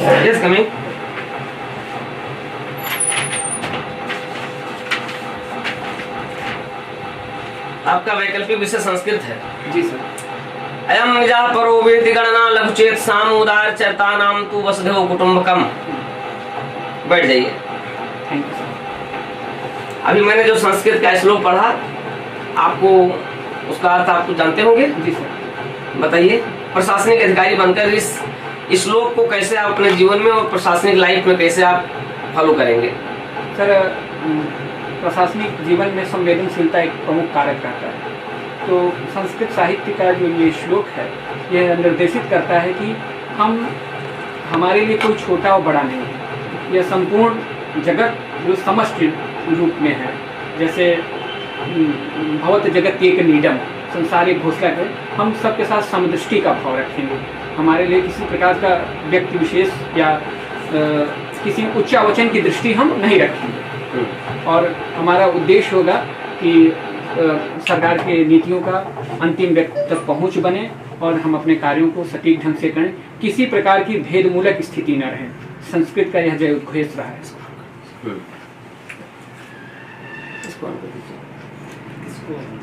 Yes coming. आपका वैकल्पिक विषय संस्कृत है। जी सर। अयम निजा परो वेति गणना लघुचेत सामुदार चरता नाम तु वसुधैव कुटुंबकम। बैठ जाइए। Thank you sir. अभी मैंने जो संस्कृत का श्लोक पढ़ा, आपको उसका अर्थ आपको जानते होंगे? जी सर। बताइए, प्रशासनिक अधिकारी बनकर इस श्लोक को कैसे आप अपने जीवन में और प्रशासनिक लाइफ में कैसे आप फॉलो करेंगे? सर, प्रशासनिक जीवन में संवेदनशीलता एक प्रमुख कारक रहता है। तो संस्कृत साहित्य का जो ये श्लोक है, यह निर्देशित करता है कि हमारे लिए कोई छोटा और बड़ा नहीं है। यह संपूर्ण जगत जो समष्टि रूप में है, जैसे भवत जगत एक नीडम, संसार एक घोषणा है, हम सबके साथ समदृष्टि का भाव रखेंगे। हमारे लिए किसी प्रकार का व्यक्ति विशेष या किसी उच्चावचन की दृष्टि हम नहीं रखेंगे। और हमारा उद्देश्य होगा कि सरकार के नीतियों का अंतिम व्यक्ति तक पहुंच बने और हम अपने कार्यों को सटीक ढंग से करें, किसी प्रकार की भेदमूलक स्थिति न रहे। संस्कृत का यह जय उद्घोष रहा है।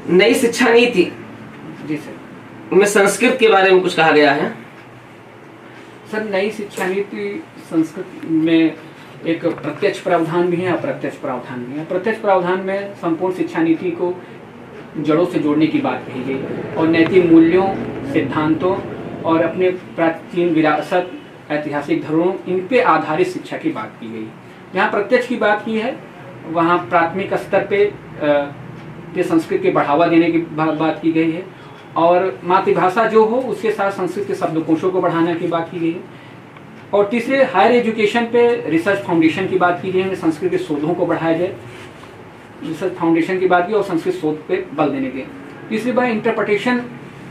नई शिक्षा नीति जी सर, में संस्कृत के बारे में कुछ कहा गया है? सर, नई शिक्षा नीति संस्कृत में एक प्रत्यक्ष प्रावधान भी है, अप्रत्यक्ष प्रावधान भी है। प्रत्यक्ष प्रावधान में संपूर्ण शिक्षा नीति को जड़ों से जोड़ने की बात कही गई और नैतिक मूल्यों, सिद्धांतों और अपने प्राचीन विरासत, ऐतिहासिक धरोहरों, इन पे आधारित शिक्षा की बात की गई। जहाँ प्रत्यक्ष की बात की है, वहाँ प्राथमिक स्तर पे संस्कृत के बढ़ावा देने की बात की गई है और मातृभाषा जो हो उसके साथ संस्कृत के शब्दकोशों को बढ़ाने की बात की गई है। और तीसरे, हायर एजुकेशन पे रिसर्च फाउंडेशन की बात की गई है, संस्कृत के शोधों को बढ़ाया जाए, रिसर्च फाउंडेशन की बात की और संस्कृत शोध पे बल देने के। तीसरी बात, इंटरप्रिटेशन,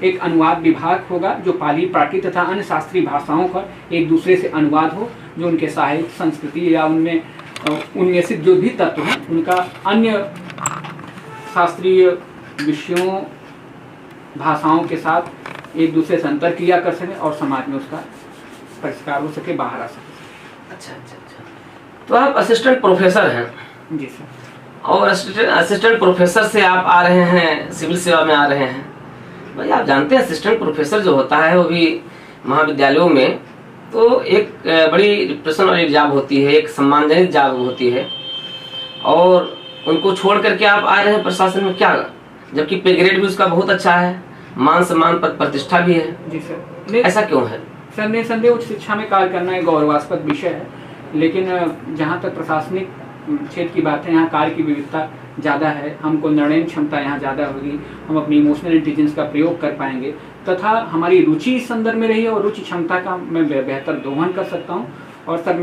एक अनुवाद विभाग होगा जो पाली, प्राकृत तथा अन्य शास्त्रीय भाषाओं का एक दूसरे से अनुवाद हो, जो उनके साहित्य, संस्कृति या उनमें से जो भी तत्व हैं उनका अन्य शास्त्रीय विषयों, भाषाओं के साथ एक दूसरे से अंतर क्रिया कर सके और समाज में उसका परिष्कार हो सके, बाहर आ सके। अच्छा अच्छा अच्छा। तो आप असिस्टेंट प्रोफेसर हैं? जी सर। और असिस्टेंट प्रोफेसर से आप आ रहे हैं, सिविल सेवा में आ रहे हैं। भाई, आप जानते हैं असिस्टेंट प्रोफेसर जो होता है वो भी महाविद्यालयों में तो एक बड़ी रिप्रेशन वाली जॉब होती है, एक सम्मानजनक जॉब होती है, और उनको छोड़ करके आप आ रहे हैं प्रशासन में, क्या? जबकि पे ग्रेड भी उसका बहुत अच्छा है, मान सम्मान, पद प्रतिष्ठा भी है। जी सर। ऐसा क्यों है? सर, निसंदेह उच्च शिक्षा में कार्य करना एक गौरवास्पद विषय है, लेकिन जहाँ तक प्रशासनिक क्षेत्र की बात है, यहाँ कार्य की विविधता ज़्यादा है, हमको निर्णय क्षमता यहाँ ज़्यादा होगी, हम अपनी इमोशनल इंटेलिजेंस का प्रयोग कर पाएंगे तथा हमारी रुचि इस संदर्भ में रही है और रुचि क्षमता का मैं बेहतर दोहन कर सकता हूँ। और सर,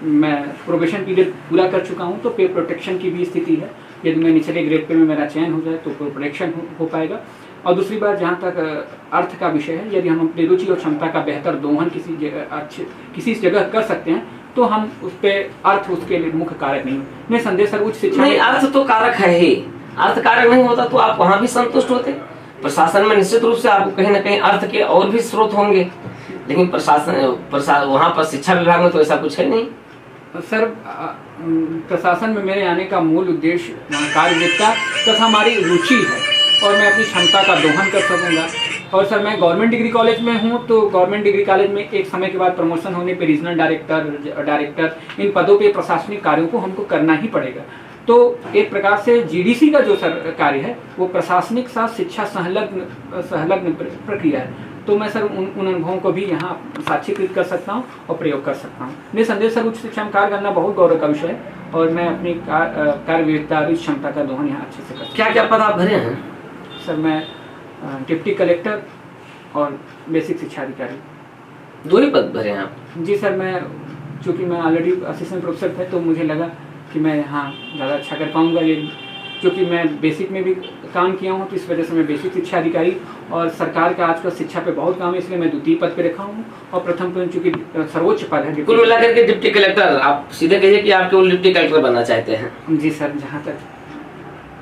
मैं प्रोबेशन पीरियड पूरा कर चुका हूँ, तो पे प्रोटेक्शन की भी स्थिति है। यदि मैं निचले ग्रेड पे में मेरा चयन हो जाए तो पे प्रोटेक्शन हो पाएगा। और दूसरी बात, जहाँ तक अर्थ का विषय है, यदि हम अपनी रुचि और क्षमता का बेहतर दोहन किसी जगह कर सकते हैं तो हम उस पे अर्थ उसके लिए मुख्य कारक नहीं। निसंदेह सर, उच्च शिक्षा नहीं, अर्थ तो कारक है ही। अर्थ कारक नहीं होता तो आप वहाँ भी संतुष्ट होते। प्रशासन में निश्चित रूप से आपको कहीं ना कहीं अर्थ के और भी स्रोत होंगे, लेकिन प्रशासन वहाँ पर शिक्षा विभाग में तो ऐसा कुछ है नहीं। सर, प्रशासन में मेरे आने का मूल उद्देश्य कार्यविधता तथा हमारी रुचि है और मैं अपनी क्षमता का दोहन कर सकूंगा। और सर, मैं गवर्नमेंट डिग्री कॉलेज में हूँ, तो गवर्नमेंट डिग्री कॉलेज में एक समय के बाद प्रमोशन होने पे रीजनल डायरेक्टर इन पदों पे प्रशासनिक कार्यों को हमको करना ही पड़ेगा। तो एक प्रकार से जीडीसी का जो सर कार्य है वो प्रशासनिक साथ शिक्षा संलग्न प्रक्रिया है। तो मैं सर उन अनुभवों को भी यहाँ साक्षीकृत कर सकता हूँ और प्रयोग कर सकता हूँ। निसंदेह सर, उच्च शिक्षा में कार्य करना बहुत गौरव का विषय है और मैं अपनी कार्य विविधता और क्षमता का दोहन यहाँ अच्छे से कर सकता हूँ। क्या क्या पद आप भरे हैं? सर, मैं डिप्टी कलेक्टर और बेसिक शिक्षा अधिकारी, दो ही पद भरे हैं आप? जी सर। चूँकि मैं ऑलरेडी असिस्टेंट प्रोफेसर थे तो मुझे लगा कि मैं यहाँ ज़्यादा अच्छा कर पाऊँगा। ये क्योंकि मैं बेसिक में भी काम किया हूँ तो इस वजह से मैं बेसिक शिक्षा अधिकारी, और सरकार का आजकल शिक्षा पे बहुत काम है इसलिए मैं द्वितीय पद पे रखा हूँ और प्रथम पद चूँकि सर्वोच्च पद है। कुल मिलाकर के डिप्टी कलेक्टर, आप सीधे कहिए कि आप केवल डिप्टी कलेक्टर बनना चाहते हैं? जी सर, जहाँ तक।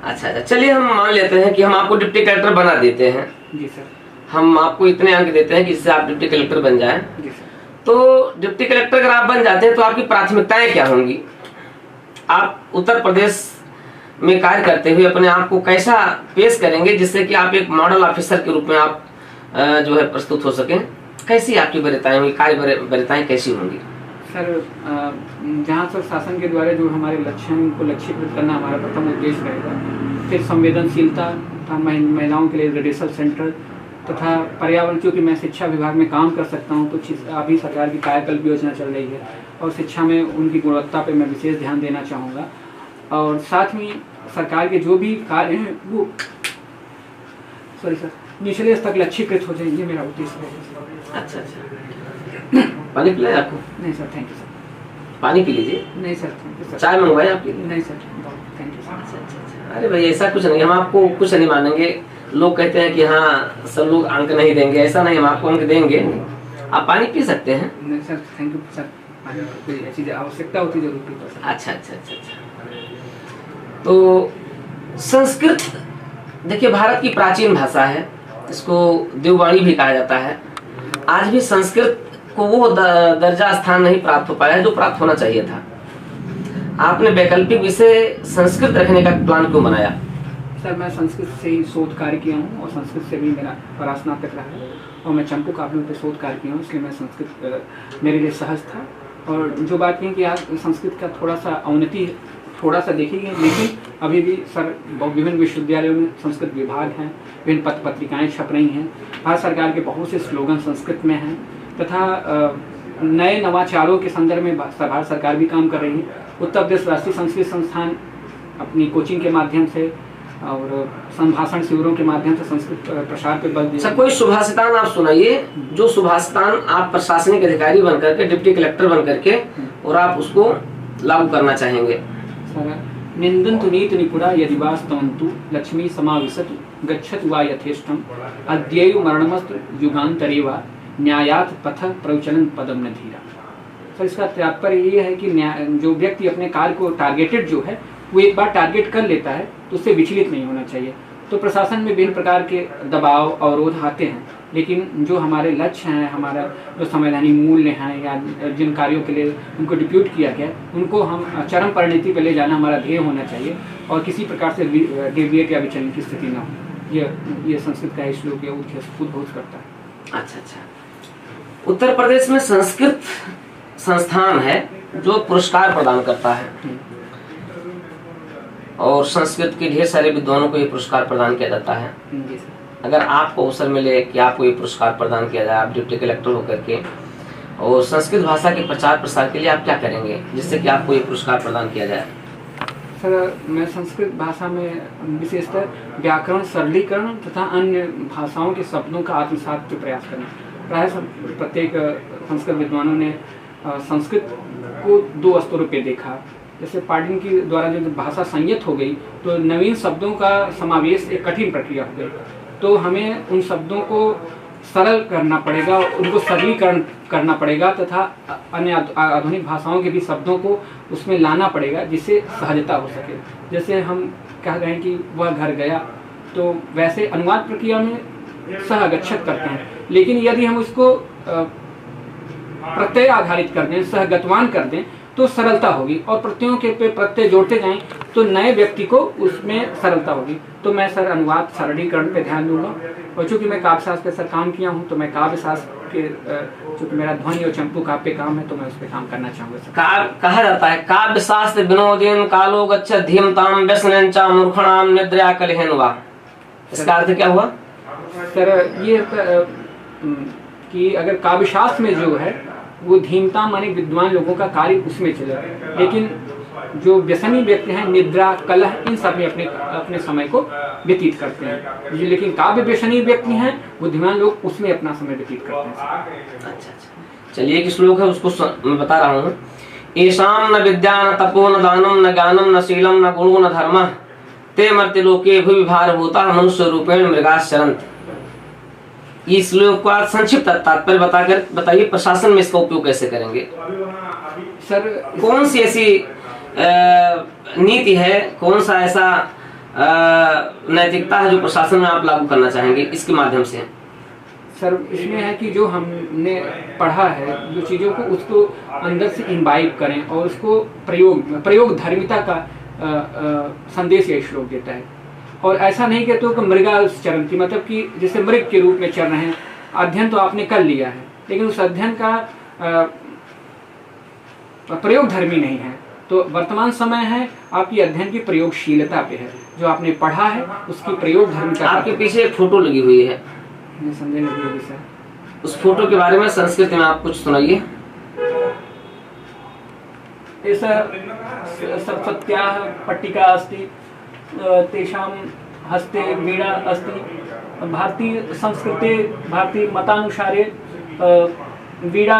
अच्छा, चलिए हम मान लेते हैं कि हम आपको डिप्टी कलेक्टर बना देते हैं। जी सर। हम आपको इतने अंक देते हैं कि इससे आप डिप्टी कलेक्टर बन जाएं। जी सर। तो डिप्टी कलेक्टर अगर आप बन जाते हैं तो आपकी प्राथमिकताएं क्या होंगी? आप उत्तर प्रदेश में कार्य करते हुए अपने आप को कैसा पेश करेंगे जिससे कि आप एक मॉडल ऑफिसर के रूप में आप जो है प्रस्तुत हो सकें? कैसी आपकी वरीयताएं होंगी, कार्य वरीयताएं कैसी होंगी? सर, जहाँ तक शासन के द्वारा जो हमारे लक्ष्य हैं उनको लक्ष्यीकृत करना हमारा प्रथम उद्देश्य रहेगा। फिर संवेदनशीलता तथा महिलाओं के लिए रेडियल सेंटर तथा पर्यावरण, क्योंकि मैं शिक्षा विभाग में काम कर सकता हूँ, तो अभी सरकार की कायाकल्प योजना चल रही है और शिक्षा में उनकी गुणवत्ता पे मैं विशेष ध्यान देना चाहूँगा। और साथ में सरकार के जो भी कार्य हैं वो निचले स्तर तक लक्ष्यीकृत हो जाएंगे, मेरा उद्देश्य है। अच्छा अच्छा, पानी पिलाए आपको? नहीं सर, थैंक यू सर। पानी पी लीजिए। नहीं सर, थैंक यू सर। चाय मंगवाए आपके लिए? नहीं सर, थैंक यू सर। अच्छा अच्छा। अरे भाई ऐसा कुछ नहीं, हम आपको कुछ नहीं मानेंगे। लोग कहते हैं कि हाँ सब लोग अंक नहीं देंगे, ऐसा नहीं, हम आपको अंक देंगे। आप पानी पी सकते हैं। नहीं सर, थैंक यू सर। पानी कोई ऐसी आवश्यकता होती जरूर पीता सर। अच्छा अच्छा अच्छा अच्छा। तो संस्कृत देखिए भारत की प्राचीन भाषा है, इसको देववाणी भी कहा जाता है। आज भी संस्कृत को वो दर्जा स्थान नहीं प्राप्त हो पाया जो प्राप्त होना चाहिए था। आपने वैकल्पिक विषय संस्कृत रखने का प्लान क्यों बनाया? सर, मैं संस्कृत से ही शोध कार्य किया हूँ और संस्कृत से भी मेरा परास्नातक रहा है और मैं चंपू काव्यों पर शोध कार्य किया हूँ, इसलिए मैं संस्कृत मेरे लिए सहज था। और जो बात है कि आज संस्कृत का थोड़ा सा अवनति थोड़ा सा देखी गई, लेकिन अभी भी सर विभिन्न विश्वविद्यालयों में संस्कृत विभाग हैं, विभिन्न पत्र पत्रिकाएँ छप रही हैं, भारत सरकार के बहुत से स्लोगन संस्कृत में हैं तथा नए नवाचारों के संदर्भ में भारत सरकार भी काम कर रही है। उत्तर प्रदेश राष्ट्रीय संस्कृत संस्थान अपनी कोचिंग के माध्यम से और संभाषण शिविरों के माध्यम से संस्कृत प्रसार पे बल दिया। सर, कोई सुभाषितान आप सुनाइए, जो सुभाषितान आप प्रशासनिक अधिकारी बनकर के, डिप्टी कलेक्टर बनकर के और आप उसको लागू करना चाहेंगे। सर, निंदन्तु नीति निपुणा यदि वा स्तवन्तु लक्ष्मी समाविशतु गच्छतु वा यथेष्टम अद्यैव मरणमस्तु युगान्तरे वा न्यायात् पथ प्रवचलन पदम न धीरा। सर, इसका तात्पर्य ये है कि जो व्यक्ति अपने कार्य को टारगेटेड जो है वो एक बार टारगेट कर लेता है तो उससे विचलित नहीं होना चाहिए। तो प्रशासन में विभिन्न प्रकार के दबाव अवरोध आते हैं, लेकिन जो हमारे लक्ष्य हैं, हमारा जो संवैधानिक मूल्य हैं या जिन कार्यों के लिए उनको डिप्यूट किया गया उनको हम चरम परिणति पर ले जाना हमारा ध्येय होना चाहिए और किसी प्रकार से डेविएट या विचलन की स्थिति ना हो। ये संस्कृत का श्लोक या उद्घोष करता है। अच्छा अच्छा। उत्तर प्रदेश में संस्कृत संस्थान है जो पुरस्कार प्रदान करता है और संस्कृत के ढेर सारे विद्वानों को ये पुरस्कार प्रदान किया जाता है। अगर आपको अवसर मिले कि आपको ये पुरस्कार प्रदान किया जाए, आप डिप्टी कलेक्टर होकर के, और संस्कृत भाषा के प्रचार प्रसार के लिए आप क्या करेंगे जिससे कि आपको ये पुरस्कार प्रदान किया जाए? सर, मैं संस्कृत भाषा में विशेषतर व्याकरण सरलीकरण तथा अन्य भाषाओं के शब्दों का आत्मसात के प्रयास करना। प्राय प्रत्येक संस्कृत विद्वानों ने संस्कृत को दो स्तरों पे देखा। जैसे पाणिनि के द्वारा जो भाषा संयत हो गई तो नवीन शब्दों का समावेश एक कठिन प्रक्रिया हो गई, तो हमें उन शब्दों को सरल करना पड़ेगा, उनको सरलीकरण करना पड़ेगा तथा अन्य आधुनिक भाषाओं के भी शब्दों को उसमें लाना पड़ेगा जिससे सहजता हो सके। जैसे हम कह रहे हैं कि वह घर गया, तो वैसे अनुवाद प्रक्रिया में सह गच्छत करते हैं, लेकिन यदि हम उसको प्रत्यय आधारित कर दें, सहगतवान कर दें तो सरलता होगी और प्रत्ययों के पे प्रत्यय जोड़ते जाएं तो नए व्यक्ति को उसमें सरलता होगी। तो मैं सर अनुवाद सरलीकरण पे ध्यान दूंगा और चूंकि मैं काव्य शास्त्र पे सर काम किया हूं तो मैं काव्य शास्त्र के चूंकि मेरा ध्वनि और चंपू काव्य पे काम है तो मैं उस पर काम करना चाहूंगा। कहा जाता है काव्य शास्त्र विनोदेन कालो गच्छति धीमताम व्यसनेन च मूर्खणाम निद्रया कलहेन वा। इसका अर्थ क्या हुआ? सर, ये कि अगर काव्य शास्त्र में जो है वो धीमता माने विद्वान लोगों का कार्य उसमें चले, लेकिन जो व्यसनी व्यक्ति हैं निद्रा कलह इन सब में अपने समय को व्यतीत करते हैं, लेकिन काव्य व्यसनी व्यक्ति हैं बुद्धिमान लोग उसमें अपना समय व्यतीत करते हैं। अच्छा, चलिए एक श्लोक है उसको मैं बता रहा हूँ। एषाम न विद्या न तपो न दानम न ज्ञानम न शीलम न गुणो न धर्म ते मर्त्य लोके भूविभार भूता मनुष्य रूपेण मृगाश्चरन्ति। इस श्लोक का संक्षिप्त तात्पर्य बताइए प्रशासन में इसका उपयोग कैसे करेंगे? सर, कौन सी ऐसी नीति है, कौन सा ऐसा नैतिकता है जो प्रशासन में आप लागू करना चाहेंगे इसके माध्यम से? सर इसमें है कि जो हमने पढ़ा है जो चीज़ों को उसको अंदर से इम्बाइब करें और उसको प्रयोग धर्मिता का संदेश यह श्लोक देता है। और ऐसा नहीं कहते हो कि मृगा चरण की, मतलब कि जैसे मृग के रूप में चल रहे हैं। अध्ययन तो आपने कर लिया है लेकिन उस अध्ययन का प्रयोग धर्मी नहीं है। तो वर्तमान समय है आपकी अध्ययन की प्रयोगशीलता पे है, जो आपने पढ़ा है उसकी प्रयोग धर्मिता। आपके पीछे एक फोटो लगी हुई है, समझे लगी होगी सर। उस फोटो के बारे में संस्कृत में आप कुछ सुनाइए। सरस्वत्याः पट्टिका अस्ति, तेषां हस्ते वीणा अस्ति। भारतीय संस्कृते भारतीय मतानुसारे वीणा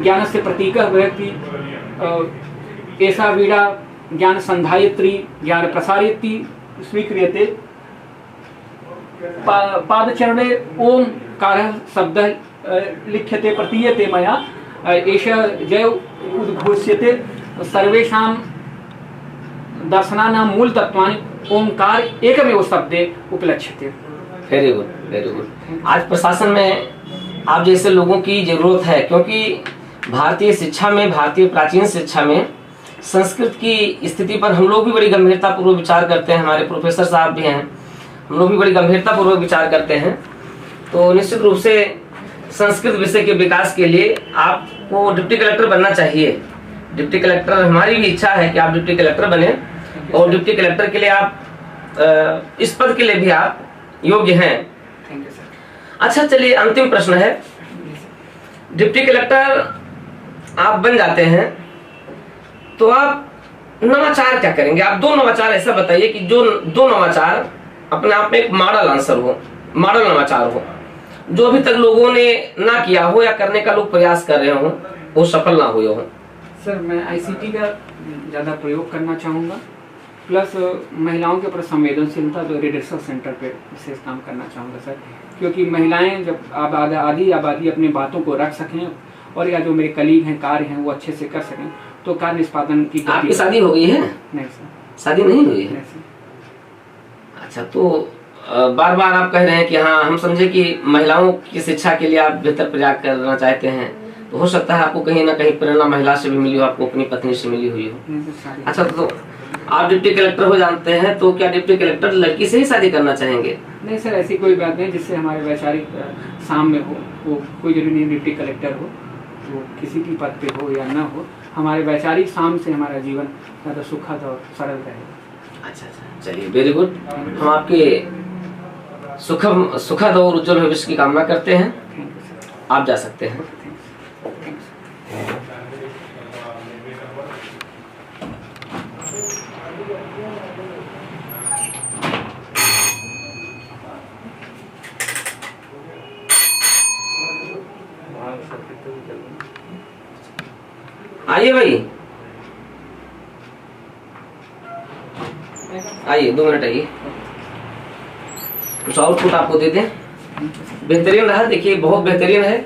ज्ञानस्य प्रतीकः भवति। एषा वीणा ज्ञान संधायत्री ज्ञान प्रसारयति स्वीक्रियते। पादचरणे ओंकारः शब्दः लिख्यते प्रतीयते मया। एषः जय उद्घोष्यते। सर्वेषां दर्शनानां मूल तत्वानि ओंकार एकमेव शब्दे उपलक्ष्यते। Very good, very good. आज प्रशासन में आप जैसे लोगों की जरूरत है, क्योंकि भारतीय शिक्षा में, भारतीय प्राचीन शिक्षा में संस्कृत की स्थिति पर हम लोग भी बड़ी गंभीरता पूर्वक विचार करते हैं। हमारे प्रोफेसर साहब भी हैं, हम लोग भी बड़ी गंभीरता पूर्वक विचार करते हैं। तो निश्चित रूप से संस्कृत विषय के विकास के लिए आपको डिप्टी कलेक्टर बनना चाहिए। डिप्टी कलेक्टर, हमारी भी इच्छा है कि आप डिप्टी कलेक्टर बने, और डिप्टी कलेक्टर के लिए आप इस पद के लिए भी आप योग्य हैं। Thank you sir. अच्छा चलिए, अंतिम प्रश्न है। डिप्टी कलेक्टर आप बन जाते हैं तो आप नवाचार क्या करेंगे? आप दो नवाचार ऐसा बताइए कि जो दो नवाचार अपने आप में एक मॉडल आंसर हो, मॉडल नवाचार हो, जो अभी तक लोगों ने ना किया हो या करने का लोग प्रयास कर रहे हो, वो सफल ना हुए हो। सर मैं आईसीटी का ज़्यादा प्रयोग करना चाहूँगा, प्लस महिलाओं के प्रति संवेदनशीलता तो रिडर्सल सेंटर पे विशेष काम करना चाहूँगा सर। क्योंकि महिलाएं जब आधी आबादी अपनी बातों को रख सकें और या जो मेरे कलीग हैं, कार्य हैं, वो अच्छे से कर सकें तो कार्य निष्पादन की गति। आपकी शादी हो गई है? नहीं सर, शादी नहीं हुई है। नहीं सर। अच्छा, तो बार बार आप कह रहे हैं कि हाँ, हम समझे कि महिलाओं की शिक्षा के लिए आप बेहतर प्रयास करना चाहते हैं, तो हो सकता है आपको कहीं ना कहीं प्रेरणा महिला से भी मिली हो, आपको अपनी पत्नी से मिली हुई हो। अच्छा, तो आप डिप्टी कलेक्टर हो जानते हैं, तो क्या डिप्टी कलेक्टर लड़की से ही शादी करना चाहेंगे? नहीं सर, ऐसी कोई बात नहीं जिससे हमारे वैचारिक सामने हो। वो कोई जरूरी नहीं डिप्टी कलेक्टर हो, वो किसी भी पद पे हो या न हो, हमारे वैचारिक साम से हमारा जीवन ज़्यादा सुखद और सरल रहेगा। अच्छा, चलिए, वेरी गुड। हम आपके सुखद और उज्जवल भविष्य की कामना करते हैं। आप जा सकते हैं। आइए भाई, आइए, 2 मिनट आइए, कुछ आउटपुट आपको दे दें। बेहतरीन रहा, देखिए बहुत बेहतरीन है।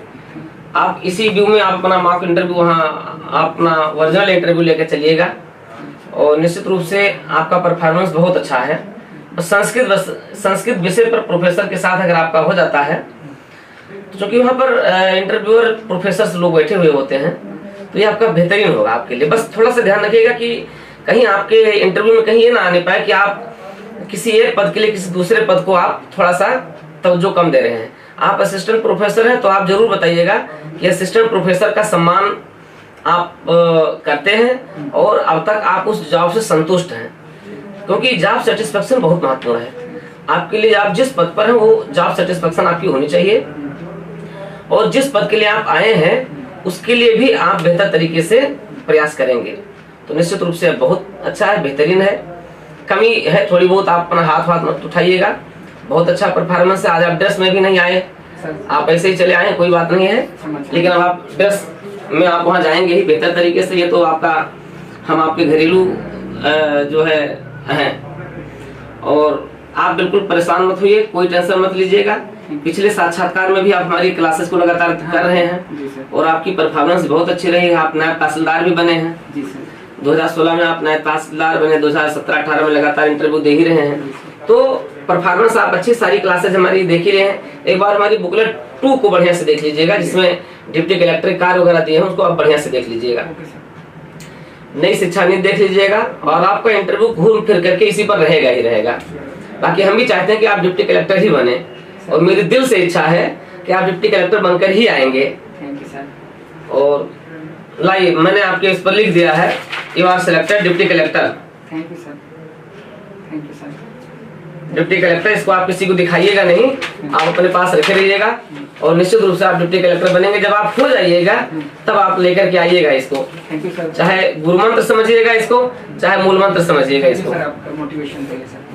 आप इसी व्यू में आप अपना मॉक इंटरव्यू, वहाँ अपना ओरिजिनल इंटरव्यू लेकर चलिएगा, और निश्चित रूप से आपका परफॉर्मेंस बहुत अच्छा है। संस्कृत विषय पर प्रोफेसर के साथ अगर आपका हो जाता है, तो चूंकि वहाँ पर इंटरव्यूअर प्रोफेसर लोग बैठे हुए होते हैं, तो ये आपका बेहतरीन होगा आपके लिए। बस थोड़ा सा ध्यान रखिएगा कि कहीं आपके इंटरव्यू में कहीं ये ना आने पाए कि आप किसी एक पद के लिए किसी दूसरे पद को आप थोड़ा सा तवज्जो कम दे रहे हैं। आप असिस्टेंट प्रोफेसर हैं, तो आप जरूर बताइएगा कि असिस्टेंट प्रोफेसर का सम्मान आप करते हैं और अब तक आप उस जॉब से संतुष्ट हैं, क्योंकि जॉब सेटिस्फेक्शन बहुत महत्वपूर्ण है आपके लिए। आप जिस पद पर हैं वो जॉब सेटिस्फेक्शन आपकी होनी चाहिए, और जिस पद के लिए आप आए हैं उसके लिए भी आप बेहतर तरीके से प्रयास करेंगे। तो निश्चित रूप से बहुत अच्छा है, बेहतरीन है। कमी है थोड़ी बहुत, आप अपना हाथ मत उठाइएगा। बहुत अच्छा परफॉर्मेंस है। आज आप ड्रेस में भी नहीं आए, आप ऐसे ही चले आए, कोई बात नहीं है, लेकिन अब आप ड्रेस में आप वहाँ जाएंगे ही बेहतर तरीके से। ये तो आपका, हम आपके घरेलू जो है हैं, और आप बिल्कुल परेशान मत होइए, कोई टेंशन मत लीजिएगा। पिछले साक्षात्कार में भी आप हमारी क्लासेस को लगातार कर रहे हैं और आपकी परफॉर्मेंस बहुत अच्छी रही है। आप नायब तहसीलदार भी बने हैं जी सर। 2016 में आप नायब तहसीलदार बने, 2017-18 में लगातार इंटरव्यू दे ही रहे हैं। तो परफॉर्मेंस आप अच्छी सारी क्लासेज हमारी देख ही रहे हैं। एक बार हमारी बुकलेट 2 को बढ़िया से देख लीजिएगा, जिसमें डिप्टी कलेक्टर कार्य वगैरह दिए हैं, उसको आप बढ़िया से देख लीजिएगा। नई शिक्षा नीति देख लीजिएगा, और आपका इंटरव्यू घूम फिर करके इसी पर रहेगा ही रहेगा। बाकी हम भी चाहते हैं कि आप डिप्टी कलेक्टर ही बने, और मेरी दिल से इच्छा है कि आप डिप्टी कलेक्टर बनकर ही आएंगे। Thank you sir. और लाइए, मैंने आपके इस पर लिख दिया है, you are selected deputy collector. Thank you sir. Thank you sir. Deputy collector, इसको आप किसी को दिखाइएगा नहीं, आप अपने पास रखे रहिएगा, और निश्चित रूप से आप डिप्टी कलेक्टर बनेंगे। जब आप हो जाइएगा तब आप लेकर के आइएगा इसको। Thank you sir. चाहे गुरु मंत्र समझिएगा इसको, चाहे मूल मंत्र समझिएगा इसको। सर आपका मोटिवेशन के लिए सर।